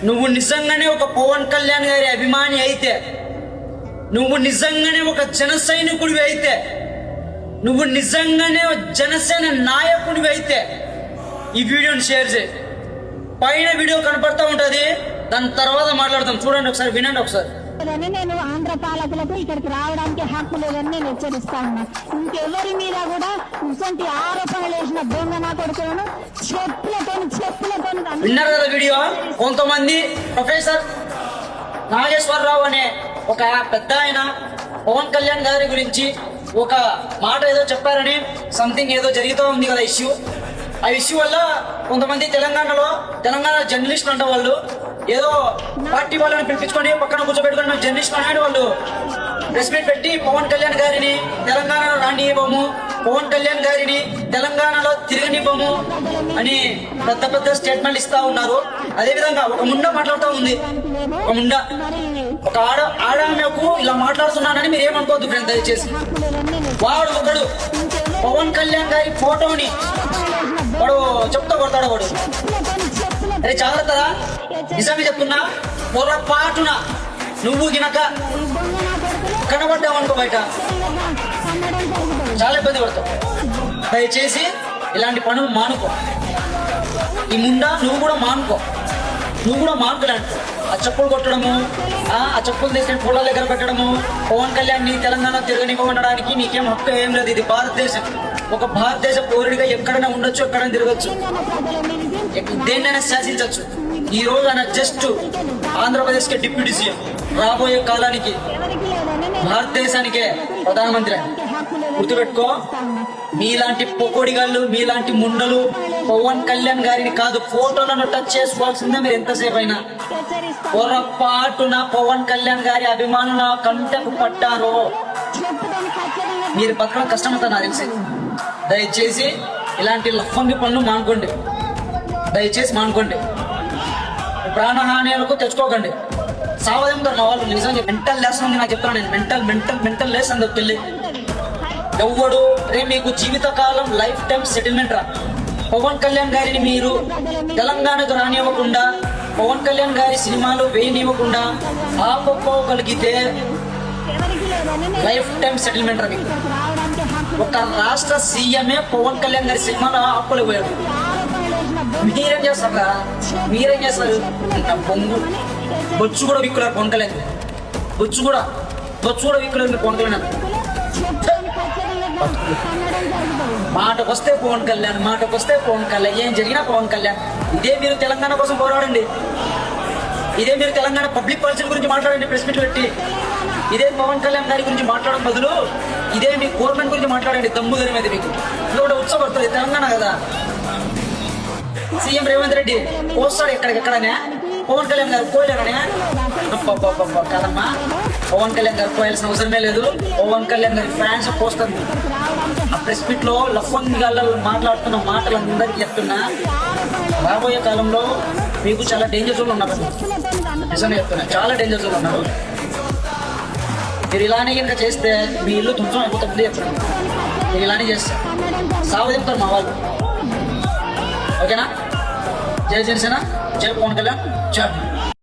నువ్వు నిజంగానే ఒక పవన్ కళ్యాణ్ గారి అభిమాని అయితే, నువ్వు నిజంగానే ఒక జన సైనికుడివి అయితే, నువ్వు నిజంగానే జనసేన నాయకుడివి అయితే ఈ వీడియోని షేర్ చేయి. పైన వీడియో కనపడతా ఉంటది, దాని తర్వాత మాట్లాడతాం. చూడండి ఒకసారి, వినండి ఒకసారి. నేను ఆంధ్ర పాలకులకు ఇక్కడికి రావడానికి హక్కు లేదని నేను హెచ్చరిస్తా ఉన్నా. ఇంకెవరి మీద కూడా ఇటువంటి ఆరోపణలు వేసిన దొంగ నా కొడుకులను చెప్పులతో విన్నారు కదా వీడియో. కొంతమంది ప్రొఫెసర్ నాగేశ్వరరావు అనే ఒక పెద్ద ఆయన పవన్ కళ్యాణ్ గారి గురించి ఒక మాట ఏదో చెప్పారని, సంథింగ్ ఏదో జరుగుతూ ఉంది కదా ఇష్యూ. ఆ ఇష్యూ వల్ల కొంతమంది తెలంగాణ జర్నలిస్టులు అంట, వాళ్ళు ఏదో పార్టీ వాళ్ళని పిలిపించుకొని పక్కన కూర్చోబెట్టుకొని మేము జర్నలిస్ట్ అన్నాడు. వాళ్ళు ప్రెస్ మీట్ పెట్టి పవన్ కళ్యాణ్ గారిని తెలంగాణలో రానివ్వము, పవన్ కళ్యాణ్ గారిని తెలంగాణలో తిరగనివ్వము అని పెద్ద పెద్ద స్టేట్మెంట్ ఇస్తా ఉన్నారు. అదే విధంగా ఒక ముండ మాట్లాడుతూ ఉంది. ఒక ముండ, ఒక ఆడామెకు ఇలా మాట్లాడుతున్నానని మీరు ఏమనుకోవద్దు ఫ్రెండ్, దయచేసి. వాడు ఒకడు పవన్ కళ్యాణ్ గారి ఫోటోని వాడు చెప్తా కొడతాడు. వాడు అరే జాగ్రత్తరా, నిజంగా చెప్తున్నా, పొరపాటున నువ్వు గినక కనబడ్డావనుకో బయట చాలా ఇబ్బంది పడతావు. దయచేసి ఇలాంటి పనులు మానుకో. ఈ ముండా నువ్వు కూడా మానుకోలేండి. ఆ చెప్పులు కొట్టడము, ఆ చెప్పులు తీసుకుని పొలాల దగ్గర పెట్టడము, పవన్ కళ్యాణ్ ని తెలంగాణ తిరగనివ్వడానికి నీకేం హక్కు ఏం లేదు. ఇది భారతదేశం. ఒక భారతదేశ పౌరుడిగా ఎక్కడైనా ఉండొచ్చు, ఎక్కడైనా తిరగచ్చు, దేన్నైనా శాసించవచ్చు. ఈ రోజు ఆయన జస్ట్ ఆంధ్రప్రదేశ్ కి డిప్యూటీ సీఎం, రాబోయే కాలానికి భారతదేశానికే ప్రధానమంత్రి. గుర్తుపెట్టుకో, మీలాంటి పొకోడిగాళ్ళు, మీలాంటి ముండలు పవన్ కళ్యాణ్ గారిని కాదు, ఫోటోలను టచ్ చేసుకోవాల్సిందే మీరు ఎంతసేపు అయినా. పొరపాటున పవన్ కళ్యాణ్ గారి అభిమానుల కంటకు పడ్డారో మీరు పక్కన కష్టమంతా నాకు తెలిసి. దయచేసి ఇలాంటి లఫంగి పనులు మానుకోండి, దయచేసి మానుకోండి. ప్రాణహానిలకు తెచ్చుకోకండి. సావధింతారు మా వాళ్ళు. నిజంగా మెంటల్ లెస్ ఉంది నాకు చెప్తాను నేను. మెంటల్ లెస్ అందరికి వెళ్ళి ఎవ్వడు రే మీకు జీవితకాలం లైఫ్ టైం సెటిల్మెంట్ రా. పవన్ కళ్యాణ్ గారిని మీరు తెలంగాణకు రానివ్వకుండా, పవన్ కళ్యాణ్ గారి సినిమాలు వేయనివ్వకుండా ఆపుకోగలిగితే లైఫ్ టైం సెటిల్మెంట్ రా మీకు. ఒక రాష్ట్ర సీఎంఏ పవన్ కళ్యాణ్ గారి సినిమాలో ఆపుకోలేకపోయాడు. మీరేం చేస్తారు? పొంగు బొచ్చు కూడా విక్కులారు పవన్ కళ్యాణ్. బొచ్చు కూడా విక్కులేదు పవన్ కళ్యాణ్. మాటకు వస్తే పవన్ కళ్యాణ్, ఏం జరిగినా పవన్ కళ్యాణ్. ఇదే మీరు తెలంగాణ కోసం పోరాడండి. ఇదే మీరు తెలంగాణ పబ్లిక్ పాలసీ గురించి మాట్లాడండి ప్రెస్ మీట్ పెట్టి. ఇదే పవన్ కళ్యాణ్ గారి గురించి మాట్లాడడం బదులు ఇదే మీ గవర్నమెంట్ గురించి మాట్లాడండి. దమ్ము ధైర్యం అయితే మీకు. ఇంకొకటి ఉత్సవపడుతుంది తెలంగాణ కదా. సీఎం రేవంత్ రెడ్డి పోస్తాడు ఎక్కడికెక్కడనే, పవన్ కళ్యాణ్ గారు పోయలేరనే. కాదమ్మా, పవన్ కళ్యాణ్ గారు పోయాల్సిన అవసరమే లేదు. పవన్ కళ్యాణ్ గారి ఫ్యాన్స్ పోస్తారు. ఆ ప్రెస్ మీట్ లో లఫంగాళ్ళు మాట్లాడుతున్న మాటలు అందరికీ చెప్తున్నా, రాబోయే కాలంలో మీకు చాలా డేంజర్ జోన్లు ఉన్నారు. నిజంగా చెప్తున్నా, చాలా డేంజర్ జోన్లు ఉన్నారు. మీరు ఇలానే కనుక చేస్తే మీ ఇల్లు ధ్వంసం అయిపోతుంది. చెప్తున్నాను, మీరు ఇలానే చేస్తే సావదింపుతారు మా వాళ్ళు. ఓకేనా? జై జనసేన, జై పవన్ కళ్యాణ్, జై.